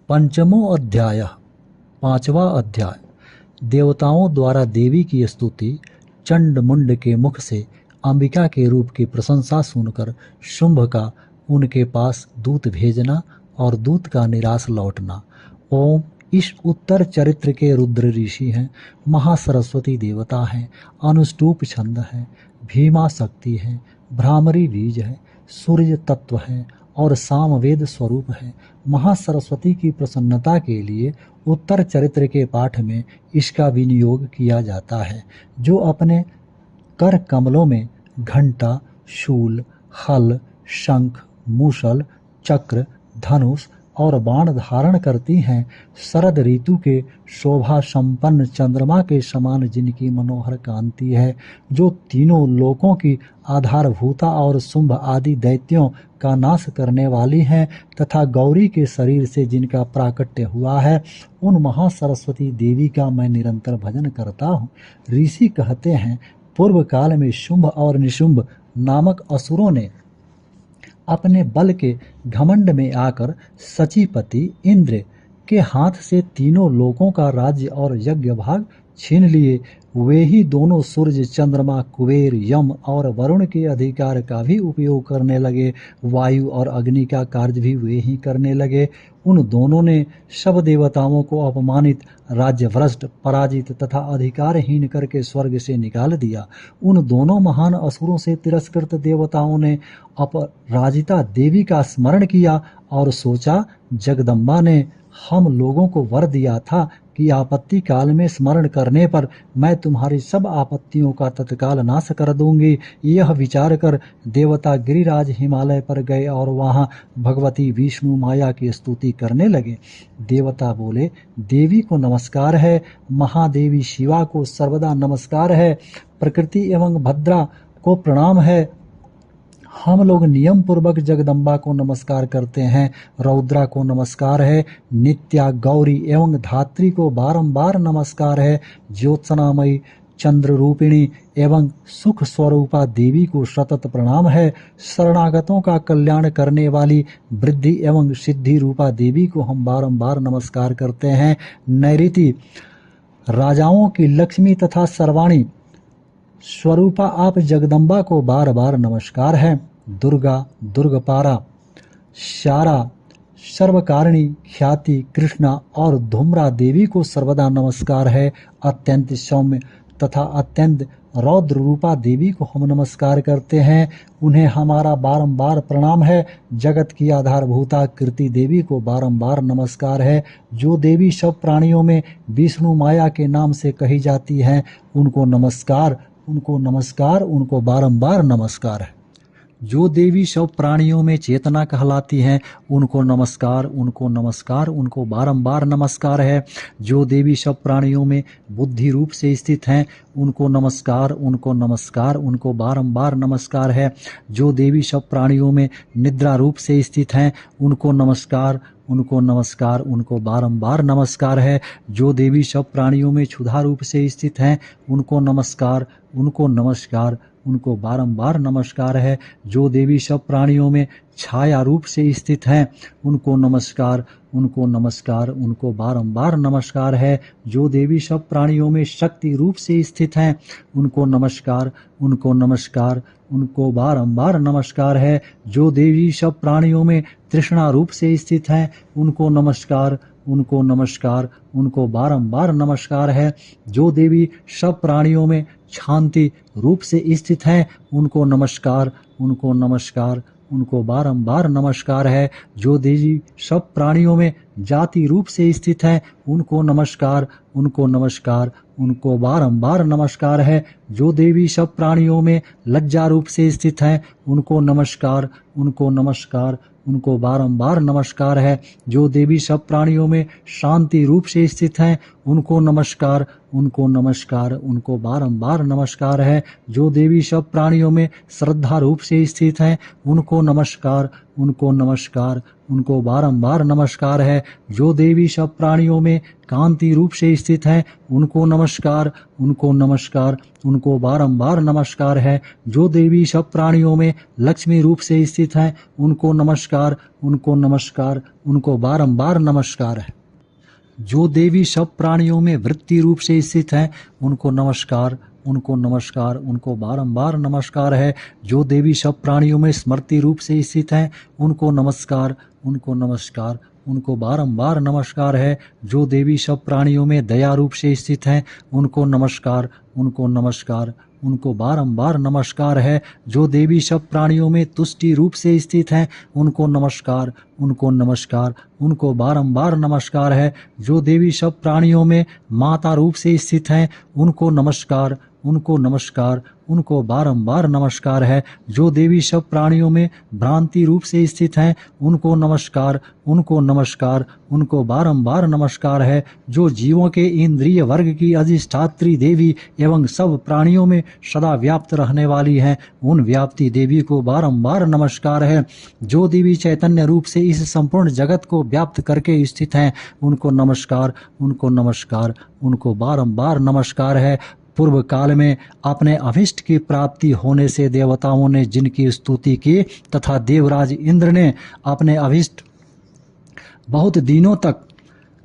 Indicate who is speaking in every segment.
Speaker 1: पंचमो अध्याय, पांचवा अध्याय। देवताओं द्वारा देवी की स्तुति। चंड मुंड के मुख से अंबिका के रूप की प्रशंसा सुनकर शुंभ का उनके पास दूत भेजना और दूत का निराश लौटना। ओम। इस उत्तर चरित्र के रुद्र ऋषि हैं, महासरस्वती देवता हैं, अनुष्टुप छंद है, भीमा शक्ति है, भ्रामरी बीज है, सूर्य तत्व है और सामवेद स्वरूप है। महासरस्वती की प्रसन्नता के लिए उत्तर चरित्र के पाठ में इसका विनियोग किया जाता है, जो अपने कर कमलों में घंटा, शूल, हल, शंख, मूसल, चक्र, धनुष और बाण धारण करती हैं। शरद ऋतु के शोभा संपन्न चंद्रमा के समान जिनकी मनोहर कांति है, जो तीनों लोकों की आधारभूता और शुंभ आदि दैत्यों का नाश करने वाली हैं, तथा गौरी के शरीर से जिनका प्राकट्य हुआ है, उन महासरस्वती देवी का मैं निरंतर भजन करता हूँ। ऋषि कहते हैं, पूर्व काल में शुंभ और निशुंभ नामक असुरों ने अपने बल के घमंड में आकर सचीपति इंद्र के हाथ से तीनों लोकों का राज्य और यज्ञ भाग छीन लिए। वे ही दोनों सूर्य, चंद्रमा, कुबेर, यम और वरुण के अधिकार का भी उपयोग करने लगे। वायु और अग्नि का कार्य भी वे ही करने लगे। उन दोनों ने सब देवताओं को अपमानित, राज्यभ्रष्ट, पराजित तथा अधिकारहीन करके स्वर्ग से निकाल दिया। उन दोनों महान असुरों से तिरस्कृत देवताओं ने अपराजिता देवी का स्मरण किया और सोचा, जगदम्बा ने हम लोगों को वर दिया था कि आपत्ति काल में स्मरण करने पर मैं तुम्हारी सब आपत्तियों का तत्काल नाश कर दूंगी। यह विचार कर देवता गिरिराज हिमालय पर गए और वहां भगवती विष्णु माया की स्तुति करने लगे। देवता बोले, देवी को नमस्कार है, महादेवी शिवा को सर्वदा नमस्कार है, प्रकृति एवं भद्रा को प्रणाम है। हम लोग नियम पूर्वक जगदम्बा को नमस्कार करते हैं। रौद्रा को नमस्कार है, नित्या, गौरी एवं धात्री को बारंबार नमस्कार है। ज्योत्सनामयी, चंद्र रूपिणी एवं सुख स्वरूपा देवी को सतत प्रणाम है। शरणागतों का कल्याण करने वाली वृद्धि एवं सिद्धि रूपा देवी को हम बारंबार नमस्कार करते हैं। नैऋति, राजाओं की लक्ष्मी तथा सर्वाणी स्वरूपा आप जगदम्बा को बार बार नमस्कार है। दुर्गा, दुर्गपारा, शारा, सर्वकारिणी, ख्याति, कृष्णा और धूम्रा देवी को सर्वदा नमस्कार है। अत्यंत सौम्य तथा अत्यंत रौद्र रूपा देवी को हम नमस्कार करते हैं, उन्हें हमारा बारंबार प्रणाम है। जगत की आधारभूता कीर्ति देवी को बारंबार नमस्कार है। जो देवी सब प्राणियों में विष्णु माया के नाम से कही जाती हैं, उनको नमस्कार, उनको नमस्कार, उनको बारंबार नमस्कार है। जो देवी सब प्राणियों में चेतना कहलाती हैं, उनको नमस्कार, उनको नमस्कार, उनको बारंबार नमस्कार है। जो देवी सब प्राणियों में बुद्धि रूप से स्थित हैं, उनको नमस्कार, उनको नमस्कार, उनको बारंबार नमस्कार है। जो देवी सब प्राणियों में निद्रा रूप से स्थित हैं, उनको नमस्कार, उनको नमस्कार, उनको बारंबार नमस्कार है। जो देवी सब प्राणियों में क्षुधा रूप से स्थित हैं, उनको नमस्कार, उनको नमस्कार, उनको बारंबार नमस्कार है। जो देवी सब प्राणियों में छाया रूप से स्थित हैं, उनको नमस्कार, उनको नमस्कार, उनको बारंबार नमस्कार है। जो देवी सब प्राणियों में शक्ति रूप से स्थित हैं, उनको नमस्कार, उनको नमस्कार, उनको बारंबार नमस्कार है। जो देवी सब प्राणियों में तृष्णा रूप से स्थित हैं, उनको नमस्कार, उनको नमस्कार, उनको बारंबार नमस्कार है। जो देवी सब प्राणियों में शांति रूप से स्थित हैं, उनको नमस्कार, उनको नमस्कार, उनको बारंबार नमस्कार है। जो देवी सब प्राणियों में जाति रूप से स्थित हैं, उनको नमस्कार, उनको नमस्कार, उनको बारंबार नमस्कार है। जो देवी सब प्राणियों में लज्जा रूप से स्थित हैं, उनको नमस्कार, उनको नमस्कार, उनको बारंबार नमस्कार है। जो देवी सब प्राणियों में शांति रूप से स्थित हैं, उनको नमस्कार, उनको नमस्कार, उनको बारंबार नमस्कार है। जो देवी सब प्राणियों में श्रद्धा रूप से स्थित हैं, उनको नमस्कार, उनको नमस्कार, उनको बारंबार नमस्कार है। जो देवी सब प्राणियों में कांति रूप से स्थित हैं, उनको नमस्कार, उनको नमस्कार, उनको बारंबार नमस्कार है। जो देवी सब प्राणियों में लक्ष्मी रूप से स्थित हैं, उनको नमस्कार, उनको नमस्कार, उनको बारंबार नमस्कार है। जो देवी सब प्राणियों में वृत्ति रूप से स्थित हैं, उनको नमस्कार, उनको नमस्कार, उनको बारंबार नमस्कार है। जो देवी सब प्राणियों में स्मृति रूप से स्थित हैं, उनको नमस्कार, उनको नमस्कार, उनको बारंबार नमस्कार है। जो देवी सब प्राणियों में दया रूप से स्थित हैं, उनको नमस्कार, उनको नमस्कार, उनको बारंबार नमस्कार है। जो देवी सब प्राणियों में तुष्टि रूप से स्थित हैं, उनको नमस्कार, उनको नमस्कार, उनको बारंबार नमस्कार है। जो देवी सब प्राणियों में माता रूप से स्थित हैं, उनको नमस्कार, उनको नमस्कार, उनको बारंबार नमस्कार है। जो देवी सब प्राणियों में भ्रांति रूप से स्थित हैं, उनको नमस्कार, उनको नमस्कार, उनको बारंबार नमस्कार है। जो जीवों के इंद्रिय वर्ग की अधिष्ठात्री देवी एवं सब प्राणियों में सदा व्याप्त रहने वाली हैं, उन व्याप्ति देवी को बारंबार नमस्कार है। जो देवी चैतन्य रूप से इस संपूर्ण जगत को व्याप्त करके स्थित हैं, उनको नमस्कार, उनको नमस्कार, उनको बारंबार नमस्कार है। पूर्व काल में अपने अभिष्ट की प्राप्ति होने से देवताओं ने जिनकी स्तुति की तथा देवराज इंद्र ने अपने अभिष्ट बहुत दिनों तक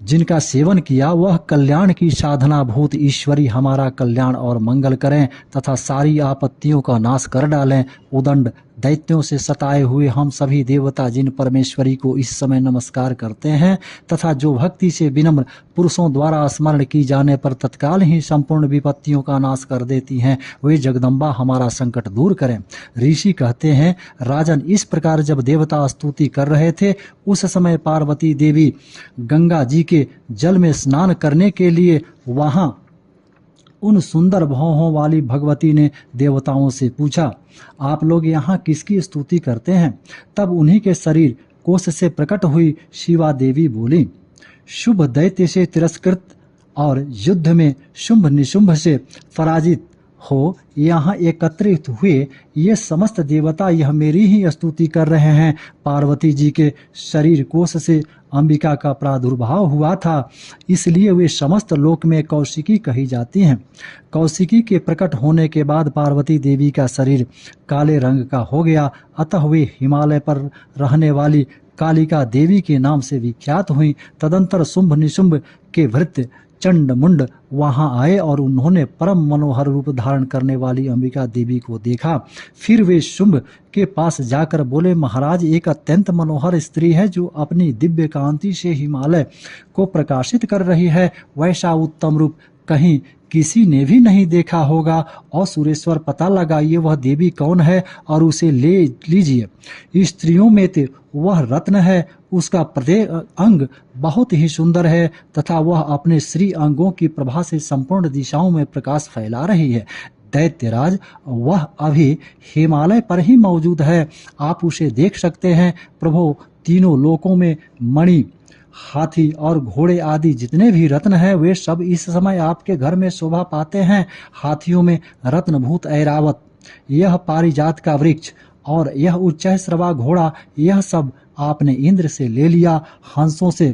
Speaker 1: जिनका सेवन किया, वह कल्याण की साधना भूत ईश्वरी हमारा कल्याण और मंगल करें तथा सारी आपत्तियों का नाश कर डालें। उदंड दैत्यों से सताए हुए हम सभी देवता जिन परमेश्वरी को इस समय नमस्कार करते हैं तथा जो भक्ति से विनम्र पुरुषों द्वारा स्मरण की जाने पर तत्काल ही संपूर्ण विपत्तियों का नाश कर देती हैं, वे जगदम्बा हमारा संकट दूर करें। ऋषि कहते हैं, राजन, इस प्रकार जब देवता स्तुति कर रहे थे, उस समय पार्वती देवी गंगा जी के जल में स्नान करने के लिए वहां उन सुंदर भौहों वाली भगवती ने देवताओं से पूछा, आप लोग यहाँ किसकी स्तुति करते हैं? तब उन्हीं के शरीर कोश से प्रकट हुई शिवा देवी बोली, शुभ दैत्य से तिरस्कृत और युद्ध में शुंभ निशुंभ से पराजित हो यहाँ एकत्रित हुए ये समस्त देवता यह मेरी ही स्तुति कर रहे हैं। पार्वती जी के शरीर कोश से अंबिका का प्रादुर्भाव हुआ था, इसलिए वे समस्त लोक में कौशिकी कही जाती हैं। कौशिकी के प्रकट होने के बाद पार्वती देवी का शरीर काले रंग का हो गया, अतः वे हिमालय पर रहने वाली कालिका देवी के नाम से विख्यात हुई। तदंतर शुंभ निशुंभ के भृत्य चंड मुंड वहां आए और उन्होंने परम मनोहर रूप धारण करने वाली अंबिका देवी को देखा। फिर वे शुंभ के पास जाकर बोले, महाराज, एक अत्यंत मनोहर स्त्री है जो अपनी दिव्य कांति से हिमालय को प्रकाशित कर रही है। वैसा उत्तम रूप कहीं किसी ने भी नहीं देखा होगा। और सुरेश्वर, पता लगाइए वह देवी कौन है और उसे ले लीजिए। स्त्रियों में तो वह रत्न है, उसका प्रत्येक अंग बहुत ही सुंदर है तथा वह अपने श्री अंगों की प्रभा से संपूर्ण दिशाओं में प्रकाश फैला रही है। दैत्यराज, वह अभी हिमालय पर ही मौजूद है, आप उसे देख सकते हैं। प्रभु, तीनों लोकों में मणि, हाथी और घोड़े आदि जितने भी रत्न हैं, वे सब इस समय आपके घर में शोभा पाते हैं। हाथियों में रत्नभूत ऐरावत, यह पारिजात का वृक्ष और यह उच्चैःश्रवा घोड़ा, यह सब आपने इंद्र से ले लिया। हंसों से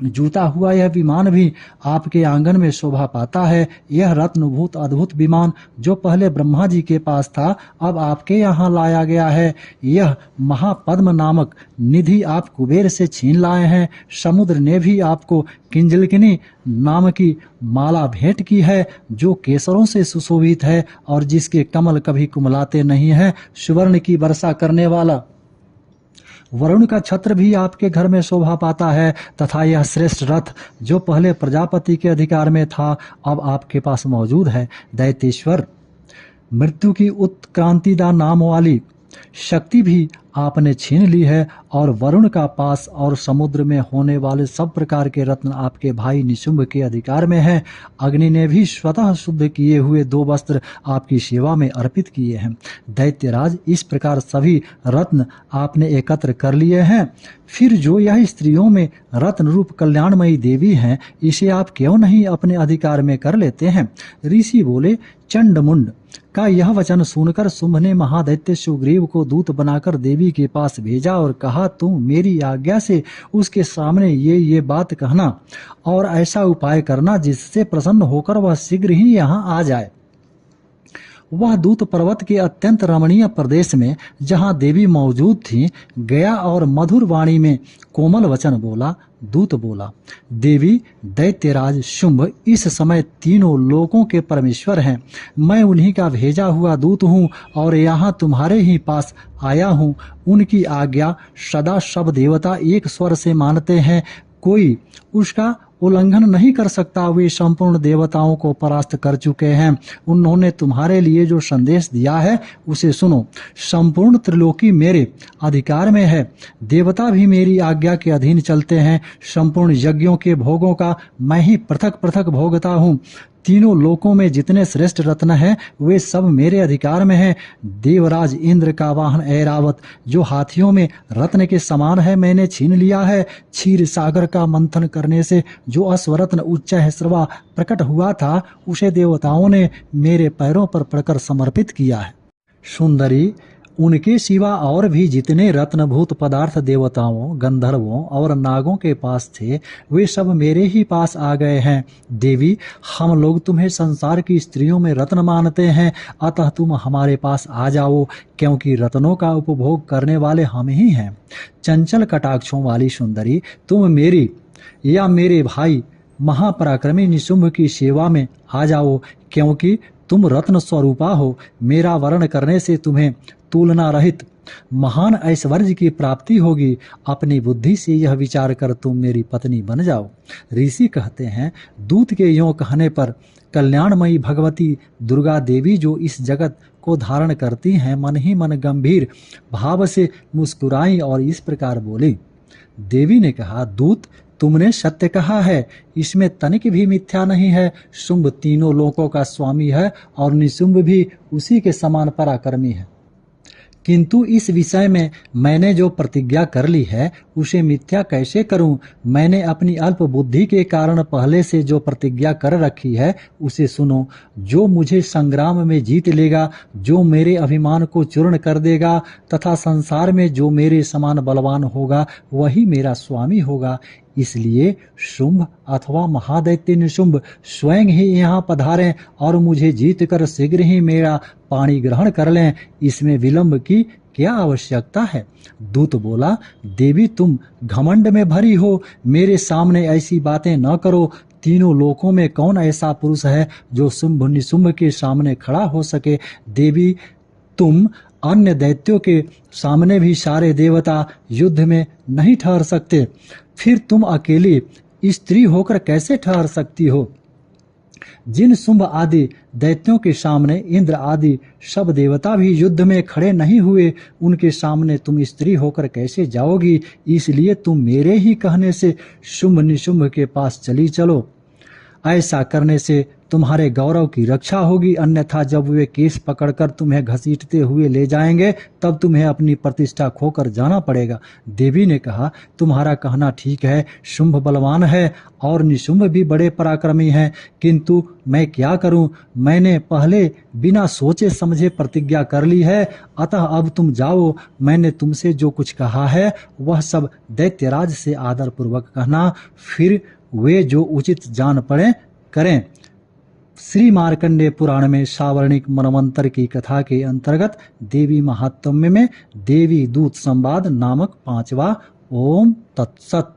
Speaker 1: जूता हुआ यह विमान भी आपके आंगन में शोभा पाता है। यह रत्नभूत अद्भुत विमान जो पहले ब्रह्मा जी के पास था, अब आपके यहाँ लाया गया है। यह महापद्म नामक निधि आप कुबेर से छीन लाए हैं। समुद्र ने भी आपको किंजलकिनी नाम की माला भेंट की है जो केसरों से सुशोभित है और जिसके कमल कभी कुमलाते नहीं हैं। सुवर्ण की वर्षा करने वाला वरुण का छत्र भी आपके घर में शोभा पाता है तथा यह श्रेष्ठ रथ जो पहले प्रजापति के अधिकार में था, अब आपके पास मौजूद है। दैत्येश्वर, मृत्यु की उत्क्रांतिदा नाम वाली शक्ति भी आपने छीन ली है और वरुण का पास और समुद्र में होने वाले सब प्रकार के रत्न आपके भाई निशुंभ के अधिकार में है। अग्नि ने भी स्वतः शुद्ध किए हुए 2 वस्त्र आपकी सेवा में अर्पित किए हैं। दैत्यराज, इस प्रकार सभी रत्न आपने एकत्र कर लिए हैं। फिर जो यह स्त्रियों में रत्न रूप कल्याणमयी देवी हैं, इसे आप क्यों नहीं अपने अधिकार में कर लेते हैं? ऋषि बोले, चंडमुंड का यह वचन सुनकर शुंभ ने महादैत्य सुग्रीव को दूत बनाकर देवी के पास भेजा और कहा, तुम मेरी आज्ञा से उसके सामने ये बात कहना और ऐसा उपाय करना जिससे प्रसन्न होकर वह शीघ्र ही यहाँ आ जाए। वह दूत पर्वत के अत्यंत रमणीय प्रदेश में, जहाँ देवी मौजूद थी, गया और मधुर वाणी में कोमल वचन बोला। दूत बोला, देवी, दैत्यराज शुंभ इस समय तीनों लोकों के परमेश्वर हैं। मैं उन्हीं का भेजा हुआ दूत हूँ और यहाँ तुम्हारे ही पास आया हूँ। उनकी आज्ञा सदा सब देवता एक स्वर से मानते हैं, कोई उसका उल्लंघन नहीं कर सकता। वे संपूर्ण देवताओं को परास्त कर चुके हैं। उन्होंने तुम्हारे लिए जो संदेश दिया है उसे सुनो। संपूर्ण त्रिलोकी मेरे अधिकार में है। देवता भी मेरी आज्ञा के अधीन चलते हैं। संपूर्ण यज्ञों के भोगों का मैं ही पृथक पृथक भोगता हूँ। तीनों लोकों में जितने श्रेष्ठ रत्न हैं वे सब मेरे अधिकार में हैं। देवराज इंद्र का वाहन ऐरावत, जो हाथियों में रत्न के समान है, मैंने छीन लिया है। क्षीर सागर का मंथन करने से जो अश्वरत्न उच्च श्रवा प्रकट हुआ था, उसे देवताओं ने मेरे पैरों पर पड़कर समर्पित किया है। सुंदरी, उनके सिवा और भी जितने रत्नभूत पदार्थ देवताओं, गंधर्वों और नागों के पास थे, वे सब मेरे ही पास आ गए हैं। देवी, हम लोग तुम्हें संसार की स्त्रियों में रत्न मानते हैं, अतः तुम हमारे पास आ जाओ, क्योंकि रत्नों का उपभोग करने वाले हम ही हैं। चंचल कटाक्षों वाली सुंदरी, तुम मेरी या मेरे भाई महापराक्रमी निशुंभ की सेवा में आ जाओ, क्योंकि तुम रत्न स्वरूपा हो। मेरा वर्ण करने से तुम्हें तुलना रहित महान ऐश्वर्य की प्राप्ति होगी। अपनी बुद्धि से यह विचार कर तुम मेरी पत्नी बन जाओ। ऋषि कहते हैं, दूत के यों कहने पर कल्याणमयी भगवती दुर्गा देवी, जो इस जगत को धारण करती हैं, मन ही मन गंभीर भाव से मुस्कुराई और इस प्रकार बोली। देवी ने कहा, दूत, तुमने सत्य कहा है, इसमें तनिक भी मिथ्या नहीं है। शुंभ तीनों लोकों का स्वामी है और निशुंभ भी उसी के समान पराक्रमी है। किंतु इस विषय में मैंने जो प्रतिज्ञा कर ली है उसे मिथ्या कैसे करूं? मैंने अपनी अल्प बुद्धि के कारण पहले से जो प्रतिज्ञा कर रखी है उसे सुनो। जो मुझे संग्राम में जीत लेगा, जो मेरे अभिमान को चूर्ण कर देगा तथा संसार में जो मेरे समान बलवान होगा, वही मेरा स्वामी होगा। इसलिए शुंभ अथवा महादैत्य निशुंभ स्वयं ही यहाँ पधारें और मुझे जीतकर शीघ्र ही मेरा पाणी ग्रहण कर लें। इसमें विलंब की क्या आवश्यकता है? दूत बोला, देवी, तुम घमंड में भरी हो, मेरे सामने ऐसी बातें न करो। तीनों लोकों में कौन ऐसा पुरुष है जो शुंभ निशुंभ के सामने खड़ा हो सके? देवी, तुम अन्य दैत्यों के सामने भी सारे देवता युद्ध में नहीं ठहर सकते, फिर तुम अकेली स्त्री होकर कैसे ठहर सकती हो? जिन शुंभ आदि दैत्यों के सामने इंद्र आदि सब देवता भी युद्ध में खड़े नहीं हुए, उनके सामने तुम स्त्री होकर कैसे जाओगी? इसलिए तुम मेरे ही कहने से शुंभ निशुंभ के पास चली चलो। ऐसा करने से तुम्हारे गौरव की रक्षा होगी, अन्यथा जब वे केस पकड़कर तुम्हें घसीटते हुए ले जाएंगे तब तुम्हें अपनी प्रतिष्ठा खोकर जाना पड़ेगा। देवी ने कहा, तुम्हारा कहना ठीक है, शुंभ बलवान है और निशुंभ भी बड़े पराक्रमी हैं, किंतु मैं क्या करूं? मैंने पहले बिना सोचे समझे प्रतिज्ञा कर ली है, अतः अब तुम जाओ। मैंने तुमसे जो कुछ कहा है वह सब दैत्यराज से आदर पूर्वक कहना, फिर वे जो उचित जान पड़े करें। श्री मार्कंडेय पुराण में सावर्णिक मनवंतर की कथा के अंतर्गत देवी महात्म्य में देवी दूत संवाद नामक 5वां। ओम तत्सत।